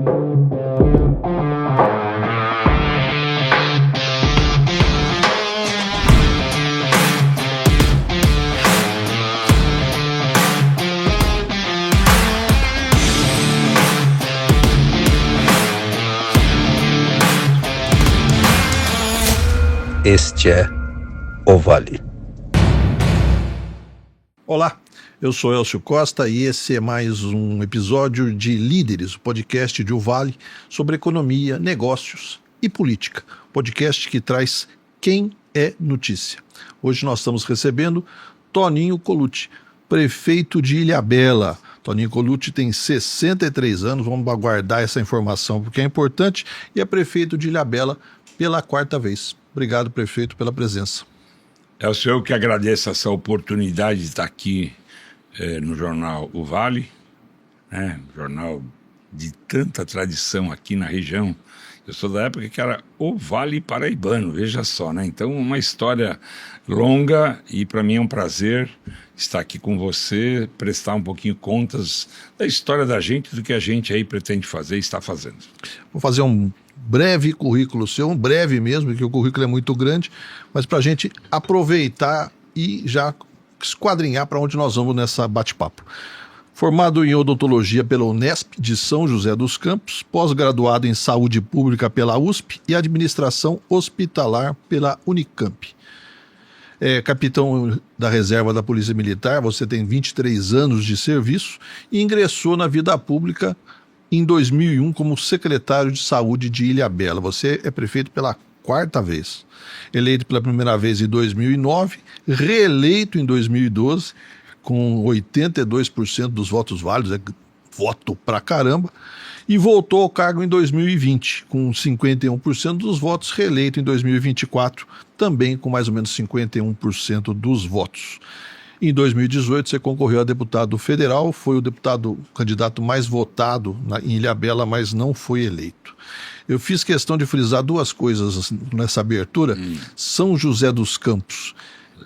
Este é o Vale. Olá, eu sou Elcio Costa e esse é mais um episódio de Líderes, o podcast de O Vale sobre economia, negócios e política. Podcast que traz Quem é Notícia. Hoje nós estamos recebendo Toninho Colucci, prefeito de Ilhabela. Toninho Colucci tem 63 anos, vamos aguardar essa informação porque é importante, e é prefeito de Ilhabela pela quarta vez. Obrigado, prefeito, pela presença. É o senhor que agradeço essa oportunidade de estar aqui no jornal O Vale, né? Jornal de tanta tradição aqui na região. Eu sou da época que era O Vale Paraibano, veja só, né? Então, uma história longa e para mim é um prazer estar aqui com você, prestar um pouquinho contas da história da gente, do que a gente aí pretende fazer e está fazendo. Vou fazer um breve currículo seu, um breve mesmo, porque o currículo é muito grande, mas para a gente aproveitar e já esquadrinhar para onde nós vamos nessa bate-papo. Formado em odontologia pela Unesp de São José dos Campos, pós-graduado em saúde pública pela USP e administração hospitalar pela Unicamp. É capitão da reserva da Polícia Militar, você tem 23 anos de serviço e ingressou na vida pública em 2001 como secretário de saúde de Ilhabela. Você é prefeito pela quarta vez. Eleito pela primeira vez em 2009, reeleito em 2012, com 82% dos votos válidos, é voto pra caramba, e voltou ao cargo em 2020, com 51% dos votos, reeleito em 2024, também com mais ou menos 51% dos votos. Em 2018, você concorreu a deputado federal, foi o candidato mais votado em Ilhabela, mas não foi eleito. Eu fiz questão de frisar duas coisas nessa abertura. São José dos Campos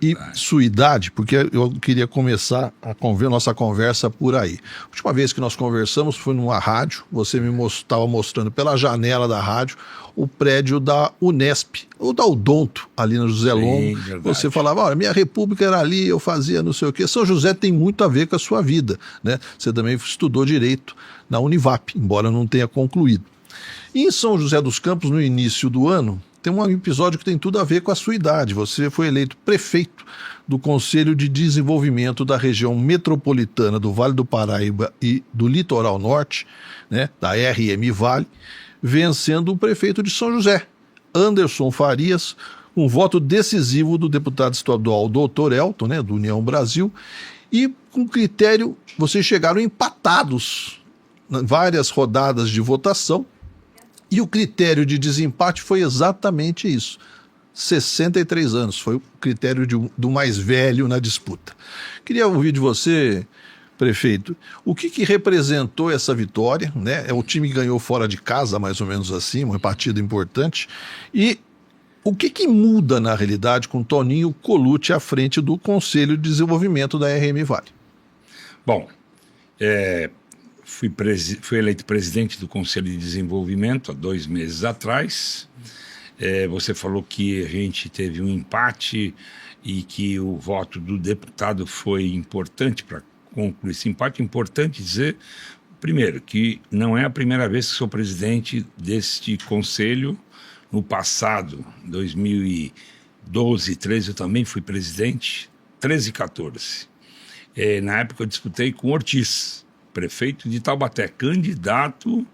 e sua idade, porque eu queria começar a nossa conversa por aí. A última vez que nós conversamos foi numa rádio, você me estava mostrando pela janela da rádio o prédio da Unesp, ou da Odonto, ali no José Longo. Sim, você falava, olha, minha república era ali, eu fazia não sei o quê. São José tem muito a ver com a sua vida, né? Você também estudou Direito na Univap, embora não tenha concluído. E em São José dos Campos, no início do ano, tem um episódio que tem tudo a ver com a sua idade. Você foi eleito prefeito do Conselho de Desenvolvimento da região metropolitana do Vale do Paraíba e do Litoral Norte, né, da RM Vale, vencendo o prefeito de São José, Anderson Farias, um voto decisivo do deputado estadual Dr. Elton, né, do União Brasil, e com critério, vocês chegaram empatados em várias rodadas de votação, e o critério de desempate foi exatamente isso. 63 anos, foi o critério do mais velho na disputa. Queria ouvir de você, prefeito, o que representou essa vitória, né? É o time que ganhou fora de casa, mais ou menos assim, uma partida importante, e o que muda na realidade com Toninho Colucci à frente do Conselho de Desenvolvimento da RM Vale? Bom, fui eleito presidente do Conselho de Desenvolvimento há 2 meses atrás. Você falou que a gente teve um empate e que o voto do deputado foi importante para concluir esse empate. Importante dizer, primeiro, que não é a primeira vez que sou presidente deste conselho. No passado, 2012 e 2013, eu também fui presidente, 13 e 14. Na época eu disputei com Ortiz, prefeito de Taubaté, candidato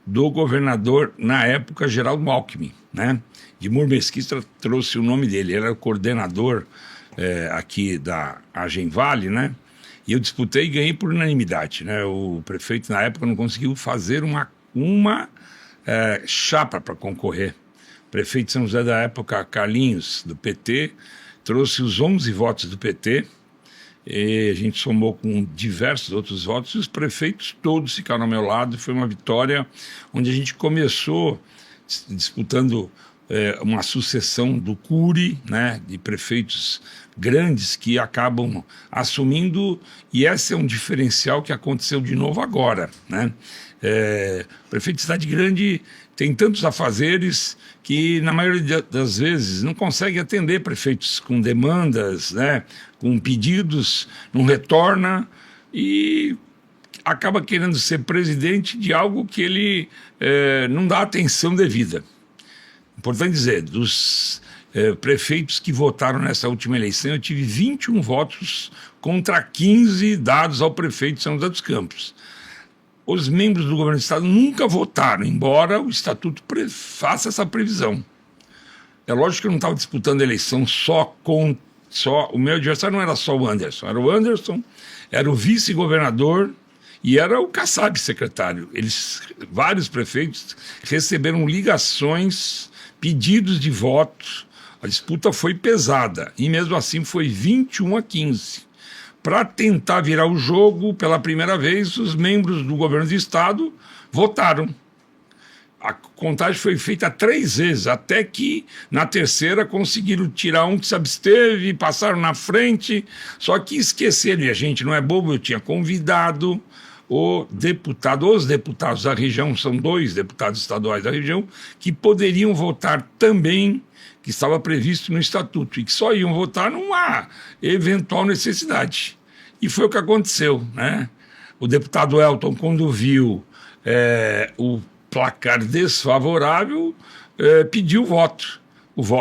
do governador, na época, Geraldo Alckmin, né? Edmur Mesquita trouxe o nome dele, ele era o coordenador aqui da Agenvale, né? E eu disputei e ganhei por unanimidade, né? O prefeito, na época, não conseguiu fazer uma chapa para concorrer. O prefeito de São José da época, Carlinhos, do PT, trouxe os 11 votos do PT, e a gente somou com diversos outros votos, e os prefeitos todos ficaram ao meu lado. Foi uma vitória onde a gente começou disputando uma sucessão do CURI, né, de prefeitos grandes que acabam assumindo, e esse é um diferencial que aconteceu de novo agora, né? Prefeito de cidade grande tem tantos afazeres que, na maioria das vezes, não consegue atender prefeitos com demandas, né, com pedidos, não retorna e acaba querendo ser presidente de algo que ele não dá atenção devida. Importante dizer, dos prefeitos que votaram nessa última eleição, eu tive 21 votos contra 15 dados ao prefeito de São José dos Campos. Os membros do governo do estado nunca votaram, embora o estatuto faça essa previsão. É lógico que eu não estava disputando a eleição o meu adversário não era só o Anderson, era o vice-governador e era o Kassab, secretário. Vários prefeitos receberam ligações, pedidos de voto. A disputa foi pesada e mesmo assim foi 21-15. Para tentar virar o jogo, pela primeira vez, os membros do governo do estado votaram. A contagem foi feita 3 vezes, até que na terceira conseguiram tirar um que se absteve, passaram na frente, só que esqueceram, e a gente não é bobo, eu tinha convidado os deputados da região, são 2 deputados estaduais da região, que poderiam votar também, que estava previsto no estatuto, e que só iam votar numa eventual necessidade. E foi o que aconteceu, né? O deputado Elton, quando viu o placar desfavorável, pediu voto.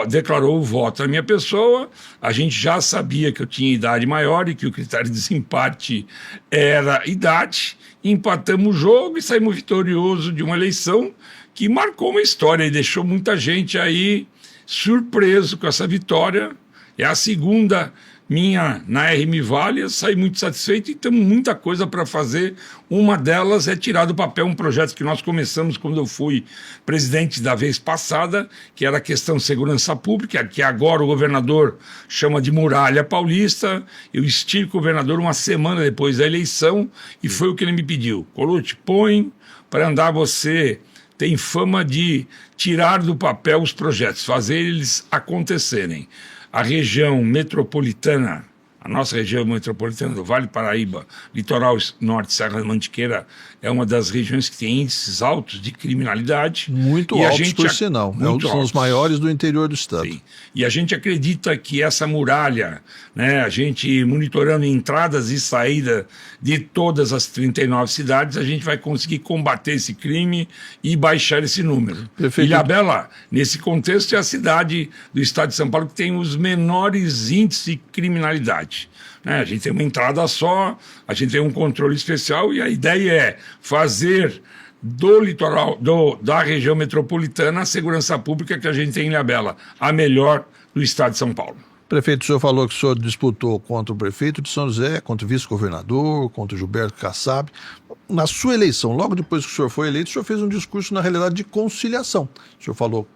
Declarou o voto à minha pessoa. A gente já sabia que eu tinha idade maior e que o critério de desempate era idade. Empatamos o jogo e saímos vitorioso de uma eleição que marcou uma história e deixou muita gente aí surpreso com essa vitória. É a segunda minha na RM Vale, eu saí muito satisfeito e temos muita coisa para fazer. Uma delas é tirar do papel um projeto que nós começamos quando eu fui presidente da vez passada, que era a questão de segurança pública, que agora o governador chama de Muralha Paulista. Eu estive com o governador uma semana depois da eleição e foi o que ele me pediu. Colucci, põe para andar, você tem fama de tirar do papel os projetos, fazer eles acontecerem. A região metropolitana, a nossa região metropolitana do Vale Paraíba, Litoral Norte, Serra da Mantiqueira, é uma das regiões que tem índices altos de criminalidade. Muito altos, por sinal. São os maiores do interior do estado. Sim. E a gente acredita que essa muralha, né, a gente monitorando entradas e saídas de todas as 39 cidades, a gente vai conseguir combater esse crime e baixar esse número. Prefeito. Ilhabela, nesse contexto, é a cidade do estado de São Paulo que tem os menores índices de criminalidade. A gente tem uma entrada só, a gente tem um controle especial e a ideia é fazer do litoral, da região metropolitana, a segurança pública que a gente tem em Ilhabela, a melhor do estado de São Paulo. Prefeito, o senhor falou que o senhor disputou contra o prefeito de São José, contra o vice-governador, contra o Gilberto Kassab. Na sua eleição, logo depois que o senhor foi eleito, o senhor fez um discurso, na realidade, de conciliação. O senhor falou,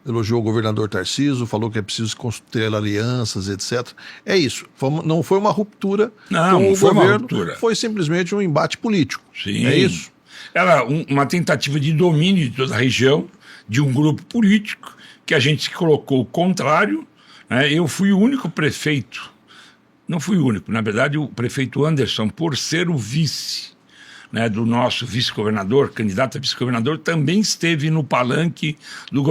elogiou o governador Tarcísio, falou que é preciso construir alianças, etc. É isso. Não foi uma ruptura com o governo, foi simplesmente um embate político. Sim. É isso? Era uma tentativa de domínio de toda a região, de um grupo político, que a gente se colocou contrário. Eu fui o único prefeito, não fui o único, na verdade o prefeito Anderson, por ser o vice, do nosso vice-governador, candidato a vice-governador, também esteve no palanque do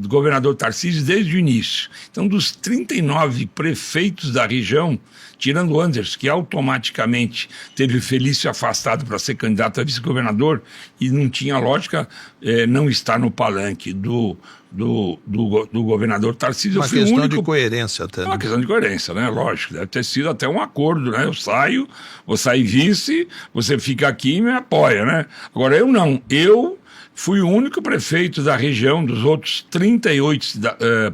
governador Tarcísio desde o início. Então, dos 39 prefeitos da região, tirando o Anderson, que automaticamente teve o Felício afastado para ser candidato a vice-governador e não tinha lógica não estar no palanque do governador Tarcísio. Uma questão de coerência até. Uma questão de coerência, né? Lógico, deve ter sido até um acordo, né? Eu saio, vou sair vice, você fica aqui e me apoia, né? Agora eu não, eu fui o único prefeito da região, dos outros 38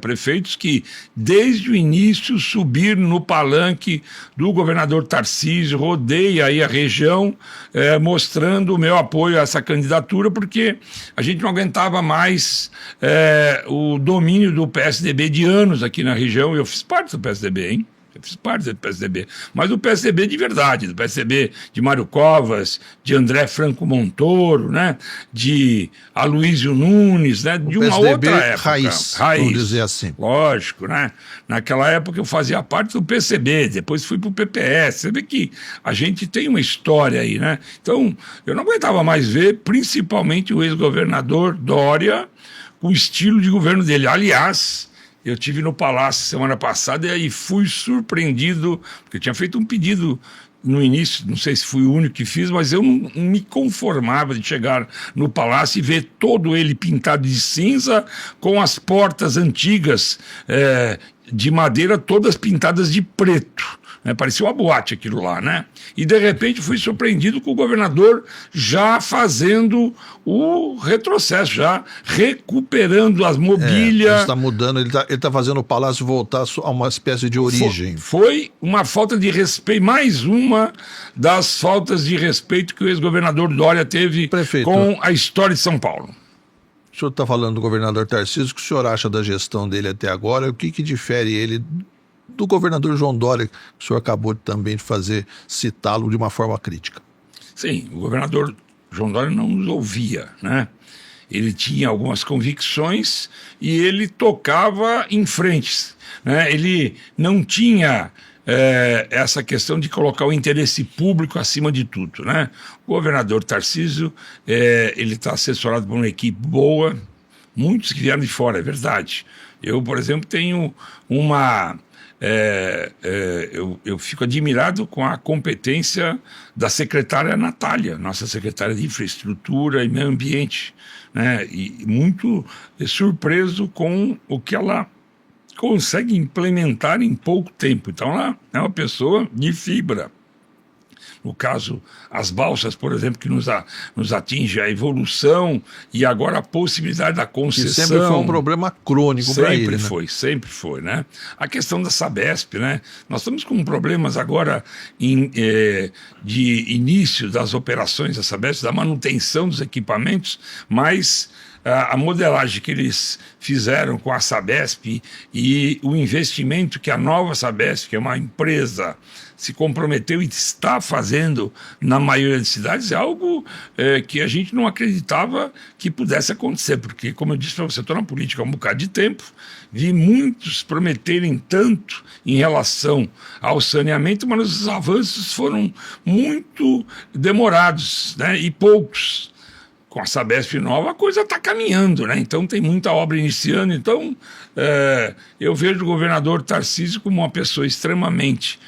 prefeitos, que desde o início subiram no palanque do governador Tarcísio, rodei aí a região, mostrando o meu apoio a essa candidatura, porque a gente não aguentava mais o domínio do PSDB de anos aqui na região. Eu fiz parte do PSDB, hein? Eu fiz parte do PSDB, mas do PSDB de verdade, do PSDB de Mário Covas, de André Franco Montoro, né? De Aloysio Nunes, né? De uma PSDB outra época. raiz, vamos dizer assim. Lógico, né? Naquela época eu fazia parte do PCB, depois fui para o PPS. Você vê que a gente tem uma história aí, né? Então, eu não aguentava mais ver, principalmente o ex-governador Dória, o estilo de governo dele. Aliás, eu estive no Palácio semana passada e fui surpreendido, porque eu tinha feito um pedido no início, não sei se fui o único que fiz, mas eu não me conformava de chegar no Palácio e ver todo ele pintado de cinza, com as portas antigas de madeira todas pintadas de preto. Parecia uma boate aquilo lá, né? E de repente fui surpreendido com o governador já fazendo o retrocesso, já recuperando as mobílias. Está mudando, ele tá fazendo o palácio voltar a uma espécie de origem. Foi uma falta de respeito, mais uma das faltas de respeito que o ex-governador Dória teve com a história de São Paulo. O senhor está falando do governador Tarcísio, o que o senhor acha da gestão dele até agora? O que difere ele do governador João Dória, que o senhor acabou também de citá-lo de uma forma crítica? Sim, o governador João Dória não nos ouvia, né? Ele tinha algumas convicções e ele tocava em frentes, né? Ele não tinha essa questão de colocar o interesse público acima de tudo, né? O governador Tarcísio, ele está assessorado por uma equipe boa, muitos que vieram de fora, é verdade. Eu, por exemplo, tenho uma... eu fico admirado com a competência da secretária Natália, nossa secretária de Infraestrutura e Meio Ambiente, né? E muito surpreso com o que ela consegue implementar em pouco tempo. Então ela é uma pessoa de fibra. No caso, as balsas, por exemplo, que nos atinge a evolução e agora a possibilidade da concessão. Que sempre foi um problema crônico para ele, né? Sempre foi, né? A questão da Sabesp, né? Nós estamos com problemas agora de início das operações da Sabesp, da manutenção dos equipamentos, mas a modelagem que eles fizeram com a Sabesp e o investimento que a nova Sabesp, que é uma empresa, se comprometeu e está fazendo na maioria das cidades, é algo que a gente não acreditava que pudesse acontecer, porque, como eu disse para você, estou na política há um bocado de tempo, vi muitos prometerem tanto em relação ao saneamento, mas os avanços foram muito demorados, né, e poucos. Com a Sabesp nova, a coisa está caminhando, né? Então tem muita obra iniciando. Então eu vejo o governador Tarcísio como uma pessoa extremamente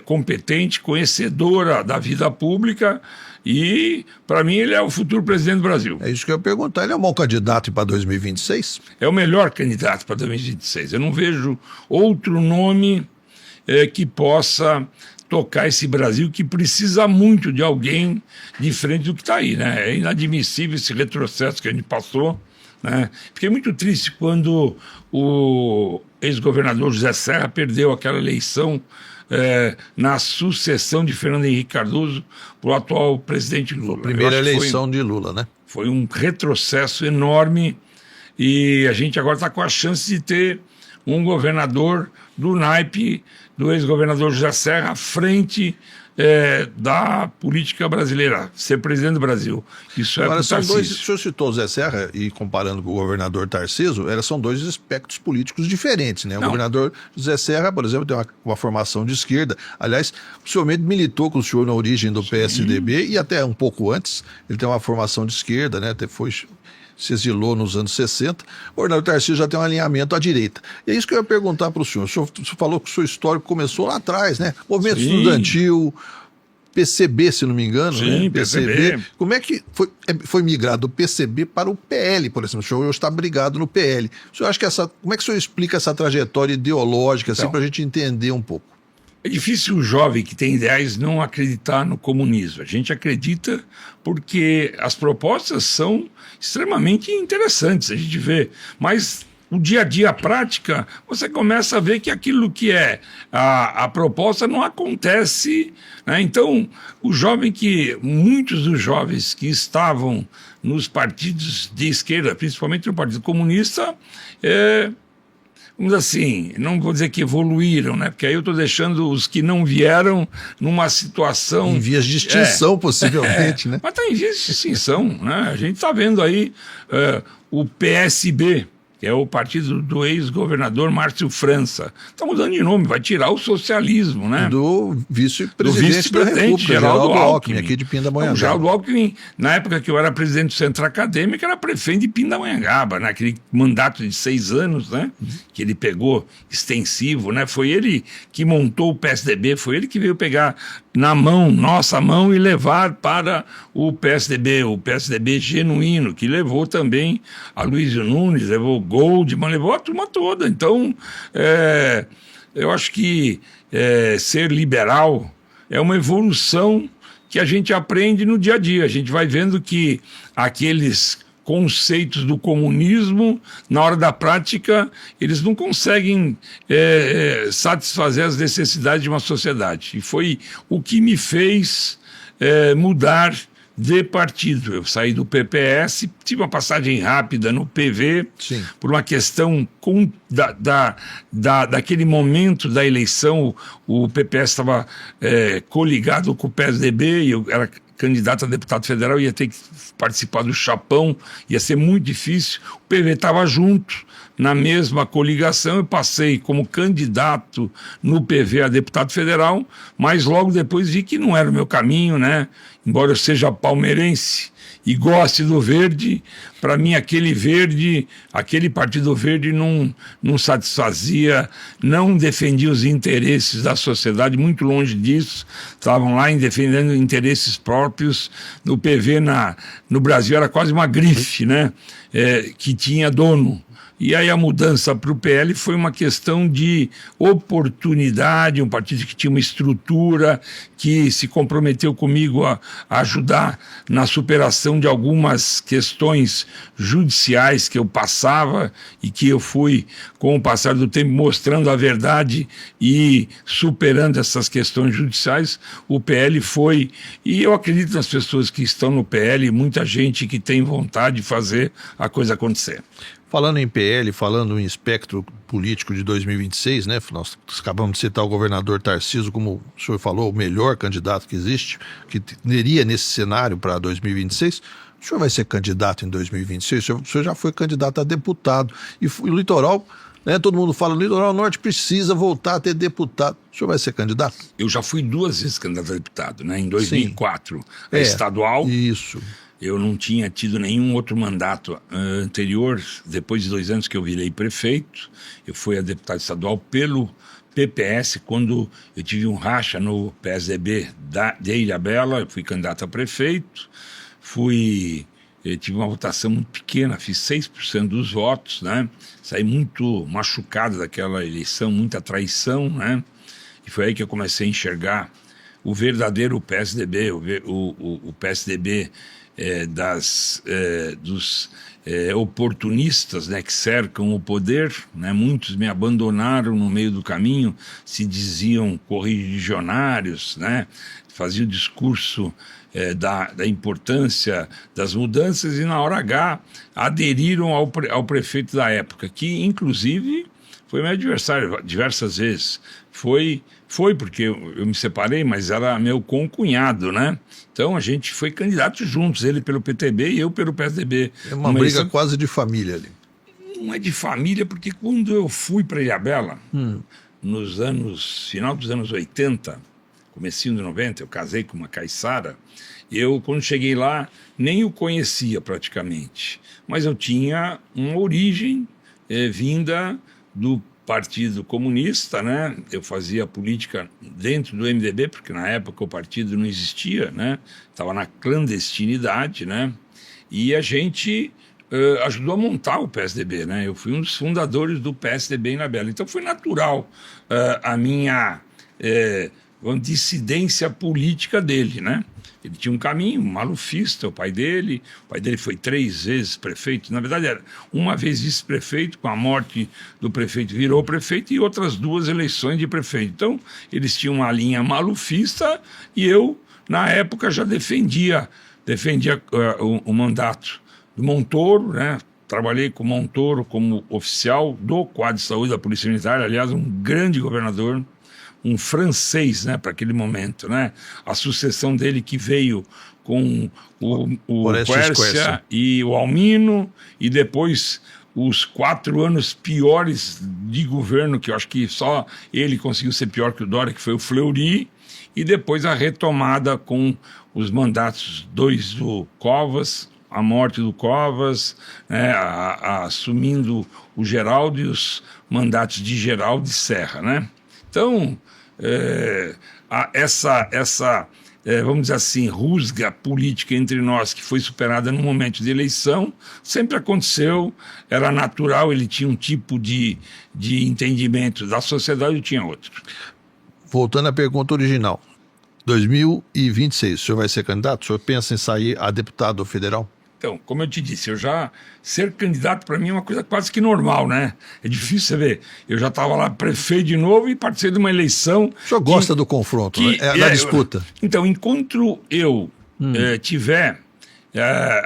competente, conhecedora da vida pública e, para mim, ele é o futuro presidente do Brasil. É isso que eu ia perguntar. Ele é um bom candidato para 2026? É o melhor candidato para 2026. Eu não vejo outro nome que possa tocar esse Brasil, que precisa muito de alguém diferente do que está aí, né? É inadmissível esse retrocesso que a gente passou, né? Fiquei muito triste quando o ex-governador José Serra perdeu aquela eleição na sucessão de Fernando Henrique Cardoso para o atual presidente Lula. Primeira eleição de Lula, né? Foi um retrocesso enorme e a gente agora está com a chance de ter um governador do naipe do ex-governador José Serra à frente da política brasileira, ser presidente do Brasil. Isso agora, é são dois, o senhor citou o José Serra e comparando com o governador Tarcísio, são dois aspectos políticos diferentes, né? O governador José Serra, por exemplo, tem uma formação de esquerda. Aliás, o senhor mesmo militou com o senhor na origem do PSDB e até um pouco antes, ele tem uma formação de esquerda, né? Se exilou nos anos 60, o governador Tarcísio já tem um alinhamento à direita. E é isso que eu ia perguntar para o senhor. O senhor falou que o seu histórico começou lá atrás, né? Movimento estudantil, PCB, se não me engano. Sim, né? PCB. Como é que foi migrado do PCB para o PL, por exemplo? O senhor hoje está brigado no PL. O senhor acha que como é que o senhor explica essa trajetória ideológica, assim, para a gente entender um pouco? É difícil o jovem que tem ideais não acreditar no comunismo. A gente acredita porque as propostas são extremamente interessantes, a gente vê, mas o dia a dia, a prática, você começa a ver que aquilo que é a proposta não acontece, né? Então, muitos dos jovens que estavam nos partidos de esquerda, principalmente no Partido Comunista, vamos assim, não vou dizer que evoluíram, né? Porque aí eu estou deixando os que não vieram numa situação... Em vias de extinção, possivelmente, né? Mas está em vias de extinção, né? A gente está vendo aí o PSB, que é o partido do ex-governador Márcio França. Está mudando de nome, vai tirar o socialismo, né? Do vice-presidente da República, Geraldo Alckmin, aqui de Pindamonhangaba. O Geraldo Alckmin, na época que eu era presidente do Centro Acadêmico, era prefeito de Pindamonhangaba, naquele mandato de 6 anos, né? Que ele pegou extensivo, né? Foi ele que montou o PSDB, foi ele que veio pegar na mão, nossa mão, e levar para o PSDB genuíno, que levou também a Luísio Nunes, levou Goldman, levou a turma toda. Então, eu acho que ser liberal é uma evolução que a gente aprende no dia a dia. A gente vai vendo que aqueles conceitos do comunismo, na hora da prática, eles não conseguem satisfazer as necessidades de uma sociedade. E foi o que me fez mudar de partido. Eu saí do PPS, tive uma passagem rápida no PV, Sim. por uma questão daquele momento da eleição. O PPS estava coligado com o PSDB e eu era candidato a deputado federal, ia ter que participar do chapão, ia ser muito difícil. O PV estava junto, na mesma coligação. Eu passei como candidato no PV a deputado federal, mas logo depois vi que não era o meu caminho, né? Embora eu seja palmeirense e goste do verde, para mim aquele Partido Verde não satisfazia, não defendia os interesses da sociedade, muito longe disso. Estavam lá defendendo interesses próprios. No PV, no Brasil, era quase uma grife, né? Que tinha dono. E aí a mudança para o PL foi uma questão de oportunidade, um partido que tinha uma estrutura, que se comprometeu comigo a ajudar na superação de algumas questões judiciais que eu passava e que eu fui, com o passar do tempo, mostrando a verdade e superando essas questões judiciais. O PL foi, e eu acredito nas pessoas que estão no PL, muita gente que tem vontade de fazer a coisa acontecer. Falando em PL, falando em espectro político de 2026, né? Nós acabamos de citar o governador Tarcísio, como o senhor falou, o melhor candidato que existe, que teria nesse cenário para 2026. O senhor vai ser candidato em 2026? O senhor já foi candidato a deputado. E o litoral, né? Todo mundo fala, o litoral norte precisa voltar a ter deputado. O senhor vai ser candidato? Eu já fui 2 vezes candidato a deputado, né? Em 2004, a estadual. Isso. Eu não tinha tido nenhum outro mandato anterior. Depois de 2 anos que eu virei prefeito, eu fui a deputado estadual pelo PPS, quando eu tive um racha no PSDB de Ilhabela. Eu fui candidato a prefeito, tive uma votação muito pequena, fiz 6% dos votos, né? Saí muito machucado daquela eleição, muita traição, né? E foi aí que eu comecei a enxergar o verdadeiro PSDB, o PSDB dos oportunistas, né, que cercam o poder, né? Muitos me abandonaram no meio do caminho, se diziam correligionários, né? Faziam o discurso da importância das mudanças e na hora H aderiram ao prefeito da época, que inclusive foi meu adversário diversas vezes. Foi porque eu me separei, mas era meu concunhado, né? Então a gente foi candidato juntos, ele pelo PTB e eu pelo PSDB. É uma briga quase de família ali. Não é de família, porque quando eu fui para Ilhabela, final dos anos 80, comecinho de 90, eu casei com uma caiçara. Quando cheguei lá, nem o conhecia praticamente, mas eu tinha uma origem vinda do Partido Comunista, né? Eu fazia política dentro do MDB, porque na época o partido não existia, né? Estava na clandestinidade, né? E a gente ajudou a montar o PSDB, né? Eu fui um dos fundadores do PSDB em Ilhabela. Então foi natural a minha dissidência política dele, né? Ele tinha um caminho, malufista, o pai dele foi 3 vezes prefeito, na verdade era uma vez vice-prefeito, com a morte do prefeito virou prefeito, e outras 2 eleições de prefeito. Então eles tinham uma linha malufista e eu, na época, já defendia o mandato do Montoro, né? trabalhei com Montoro como oficial do quadro de saúde da Polícia Militar, aliás, um grande governador, um francês, né, para aquele momento, né? A sucessão dele que veio com o Quercia e o Almino, e depois os 4 anos piores de governo, que eu acho que só ele conseguiu ser pior que o Dória, que foi o Fleury, e depois a retomada com os mandatos 2 do Covas, a morte do Covas, né, assumindo o Geraldo e os mandatos de Geraldo e Serra, né? Então, vamos dizer assim, rusga política entre nós, que foi superada no momento de eleição, sempre aconteceu, era natural, ele tinha um tipo de entendimento da sociedade, eu tinha outro. Voltando à pergunta original, 2026, o senhor vai ser candidato? O senhor pensa em sair a deputado federal? Então, como eu te disse, ser candidato para mim é uma coisa quase que normal, né? É difícil você ver. Eu já estava lá prefeito de novo e participei de uma eleição. O senhor gosta do confronto, né? Da disputa. Então, enquanto eu tiver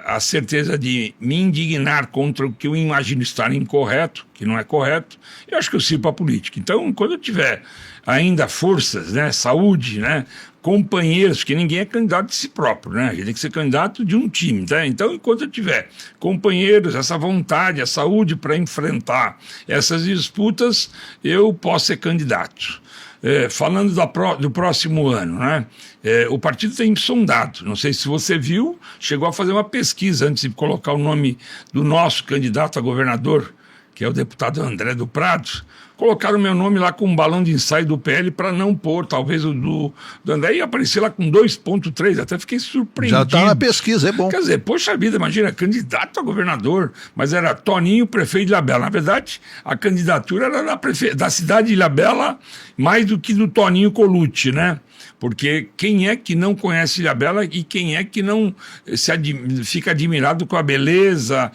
a certeza de me indignar contra o que eu imagino estar incorreto, que não é correto, eu acho que eu sirvo para a política. Então, quando eu tiver ainda forças, né, saúde, né, companheiros, que ninguém é candidato de si próprio, né? A gente tem que ser candidato de um time, tá? Então, enquanto eu tiver companheiros, essa vontade, a saúde para enfrentar essas disputas, eu posso ser candidato. Falando do próximo ano, né? O partido tem sondado, não sei se você viu, chegou a fazer uma pesquisa antes de colocar o nome do nosso candidato a governador, que é o deputado André do Prado. Colocaram meu nome lá com um balão de ensaio do PL para não pôr, talvez, o do André, e aparecer lá com 2,3, até fiquei surpreendido. Já está na pesquisa, é bom. Quer dizer, poxa vida, imagina, candidato a governador, mas era Toninho, prefeito de Ilhabela. Na verdade, a candidatura era da cidade de Ilhabela, mais do que do Toninho Colucci, né? Porque quem é que não conhece Ilhabela e quem é que não fica admirado com a beleza,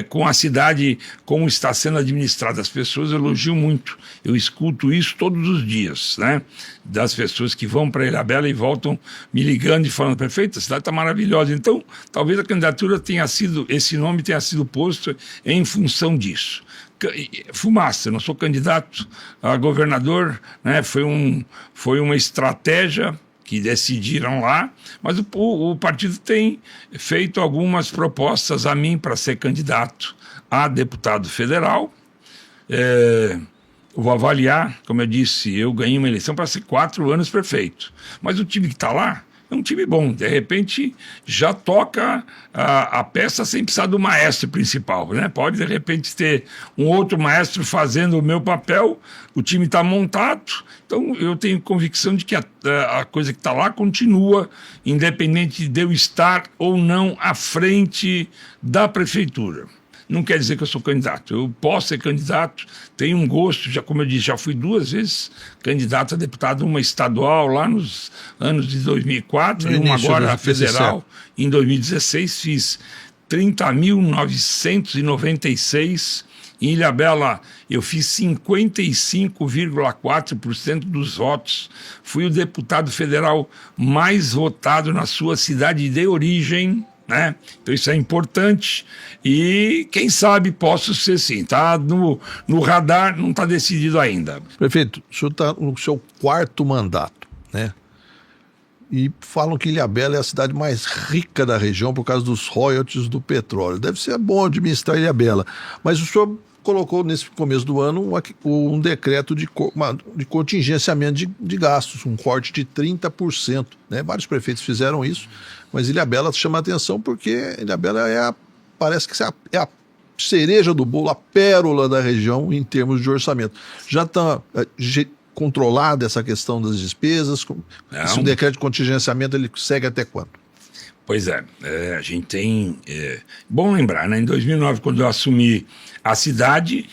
com a cidade, como está sendo administrada? As pessoas elogiam muito. Eu escuto isso todos os dias, né? Das pessoas que vão para Ilhabela e voltam me ligando e falando, prefeito, a cidade está maravilhosa. Então, talvez a candidatura esse nome tenha sido posto em função disso. Fumaça, eu não sou candidato a governador, né? Foi uma estratégia que decidiram lá, mas o partido tem feito algumas propostas a mim para ser candidato a deputado federal. Vou avaliar, como eu disse, eu ganhei uma eleição para ser 4 anos prefeito, mas o time que está lá é um time bom, de repente já toca a peça sem precisar do maestro principal, né? Pode de repente ter um outro maestro fazendo o meu papel, o time está montado, então eu tenho convicção de que a coisa que está lá continua, independente de eu estar ou não à frente da prefeitura. Não quer dizer que eu sou candidato. Eu posso ser candidato, tenho um gosto, como eu disse, já fui 2 vezes candidato a deputado, uma estadual lá nos anos de 2004 e uma agora federal em 2016. Fiz 30.996. Em Ilhabela eu fiz 55,4% dos votos. Fui o deputado federal mais votado na sua cidade de origem, né? Então isso é importante e quem sabe posso ser sim, tá no radar, não está decidido ainda. Prefeito, o senhor está no seu 4º mandato, né? E falam que Ilhabela é a cidade mais rica da região por causa dos royalties do petróleo. Deve ser bom administrar Ilhabela, mas o senhor colocou nesse começo do ano um decreto de contingenciamento de gastos, um corte de 30%, né? Vários prefeitos fizeram isso, mas Ilhabela chama a atenção porque Ilhabela parece que é a cereja do bolo, a pérola da região em termos de orçamento. Já está controlada essa questão das despesas? Se o decreto de contingenciamento ele segue até quando? Pois a gente tem... Bom lembrar, né? Em 2009, quando eu assumi a cidade,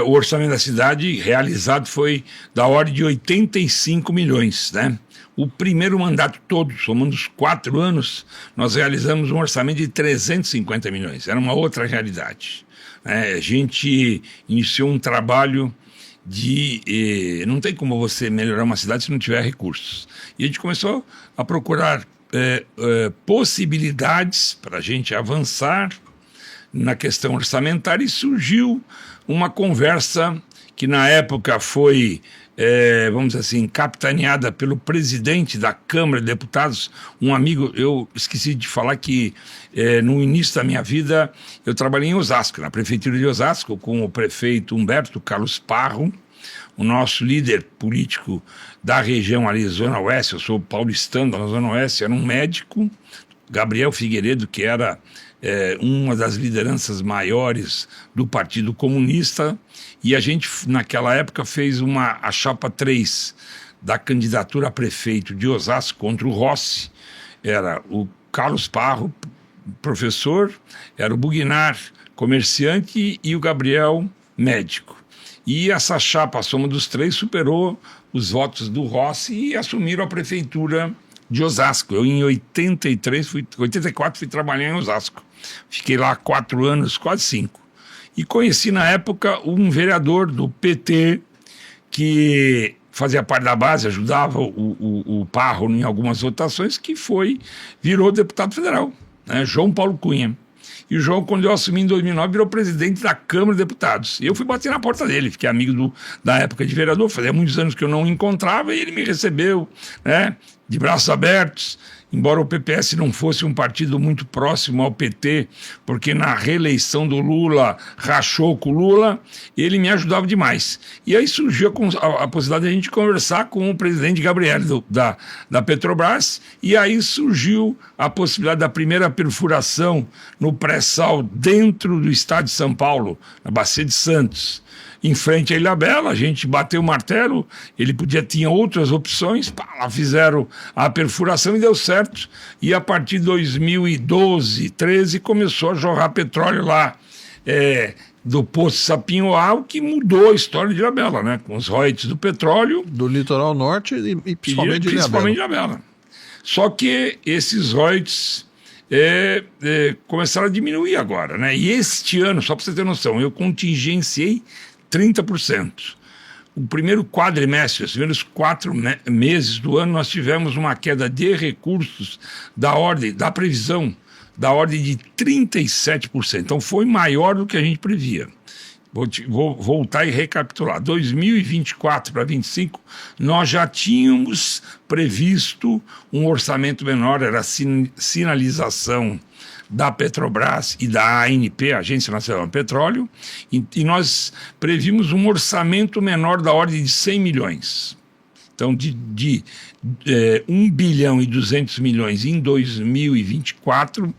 o orçamento da cidade realizado foi da ordem de 85 milhões, né? O primeiro mandato todo, somando os 4 anos, nós realizamos um orçamento de 350 milhões. Era uma outra realidade. A gente iniciou um trabalho não tem como você melhorar uma cidade se não tiver recursos. E a gente começou a procurar possibilidades para a gente avançar na questão orçamentária e surgiu uma conversa que na época foi, vamos dizer assim, capitaneada pelo presidente da Câmara de Deputados, um amigo. Eu esqueci de falar que no início da minha vida eu trabalhei em Osasco, na prefeitura de Osasco, com o prefeito Humberto Carlos Parro, o nosso líder político da região ali, Zona Oeste. Eu sou paulistano da Zona Oeste, era um médico, Gabriel Figueiredo, que era uma das lideranças maiores do Partido Comunista, e a gente, naquela época, fez a chapa 3 da candidatura a prefeito de Osasco contra o Rossi. Era o Carlos Parro, professor, era o Bugnar, comerciante, e o Gabriel, médico. E essa chapa, a soma dos três, superou os votos do Rossi e assumiram a prefeitura de Osasco. Eu, em 84, fui trabalhar em Osasco. Fiquei lá 4 anos, quase 5. E conheci, na época, um vereador do PT que fazia parte da base, ajudava o Parro em algumas votações, que virou deputado federal, né? João Paulo Cunha. E o João, quando eu assumi em 2009, virou presidente da Câmara de Deputados. E eu fui bater na porta dele, fiquei amigo da época de vereador, fazia muitos anos que eu não o encontrava, e ele me recebeu, né, de braços abertos. Embora o PPS não fosse um partido muito próximo ao PT, porque na reeleição do Lula rachou com o Lula, ele me ajudava demais. E aí surgiu a possibilidade de a gente conversar com o presidente Gabriel da Petrobras, e aí surgiu a possibilidade da primeira perfuração no pré-sal dentro do estado de São Paulo, na Bacia de Santos, em frente à Ilhabela. A gente bateu o martelo, ele tinha outras opções, lá fizeram a perfuração e deu certo. E a partir de 2012, 13, começou a jorrar petróleo lá do Poço Sapinhoá, o que mudou a história de Ilhabela, né? Com os royalties do petróleo. Do litoral norte e principalmente de Ilhabela. Só que esses royalties começaram a diminuir agora, né? E este ano, só para você ter noção, eu contingenciei 30%. O primeiro quadrimestre, os primeiros 4 meses do ano, nós tivemos uma queda de recursos da previsão, da ordem de 37%. Então foi maior do que a gente previa. Vou voltar e recapitular. 2024 para 2025, nós já tínhamos previsto um orçamento menor, era a sinalização da Petrobras e da ANP, Agência Nacional do Petróleo, e nós previmos um orçamento menor da ordem de 100 milhões. Então, de 1 bilhão e 200 milhões em 2024,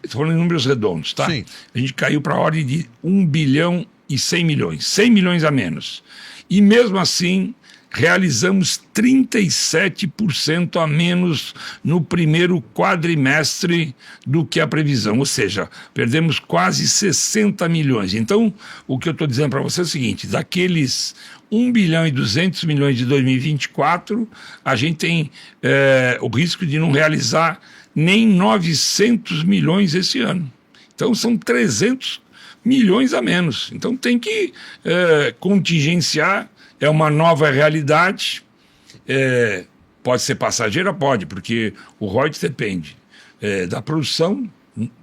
estou falando em números redondos, tá? Sim. A gente caiu para a ordem de 1 bilhão e 100 milhões, 100 milhões a menos. E mesmo assim, realizamos 37% a menos no primeiro quadrimestre do que a previsão, ou seja, perdemos quase 60 milhões. Então, o que eu estou dizendo para você é o seguinte: daqueles 1 bilhão e 200 milhões de 2024, a gente tem o risco de não realizar nem 900 milhões esse ano. Então, são 300 milhões a menos. Então, tem que contingenciar. É uma nova realidade, pode ser passageira? Pode, porque o royalties depende da produção